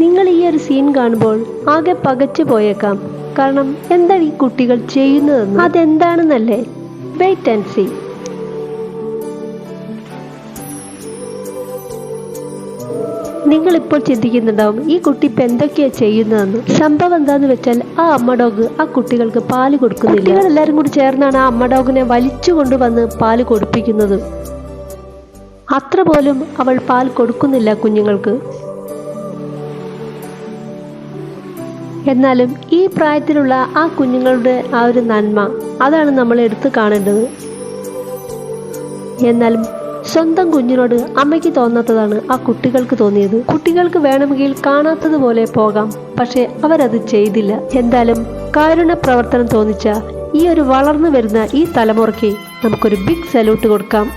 നിങ്ങൾ ഈ ഒരു സീൻ കാണുമ്പോൾ ആകെ പകച്ചു പോയേക്കാം. കാരണം എന്താണ് ഈ കുട്ടികൾ ചെയ്യുന്നതെന്ന്, അതെന്താണെന്നല്ലേ? Wait and see. നിങ്ങളിപ്പോൾ ചിന്തിക്കുന്നുണ്ടാവും ഈ കുട്ടി ഇപ്പം എന്തൊക്കെയാ ചെയ്യുന്നതെന്ന്. സംഭവം എന്താന്ന് വെച്ചാൽ ആ അമ്മ ഡോഗ് ആ കുട്ടികൾക്ക് പാല് കൊടുക്കുന്നില്ല. കുട്ടികളെല്ലാരും കൂടി ചേർന്നാണ് ആ അമ്മ ഡോഗിനെ വലിച്ചു കൊണ്ടുവന്ന് പാല് കൊടുപ്പിക്കുന്നത്. അത്ര പോലും അവൾ പാൽ കൊടുക്കുന്നില്ല കുഞ്ഞുങ്ങൾക്ക്. എന്നാലും ഈ പ്രായത്തിലുള്ള ആ കുഞ്ഞുങ്ങളുടെ ആ ഒരു നന്മ, അതാണ് നമ്മൾ എടുത്തു കാണേണ്ടത്. എന്നാലും സ്വന്തം കുഞ്ഞിനോട് അമ്മയ്ക്ക് തോന്നാത്തതാണ് ആ കുട്ടികൾക്ക് തോന്നിയത്. കുട്ടികൾക്ക് വേണമെങ്കിൽ കാണാത്തതുപോലെ പോകാം, പക്ഷെ അവരത് ചെയ്തില്ല. എന്തായാലും കാരുണ്യ പ്രവർത്തനം തോന്നിച്ച ഈ ഒരു വളർന്നു വരുന്ന ഈ തലമുറയ്ക്ക് നമുക്കൊരു ബിഗ് സല്യൂട്ട് കൊടുക്കാം.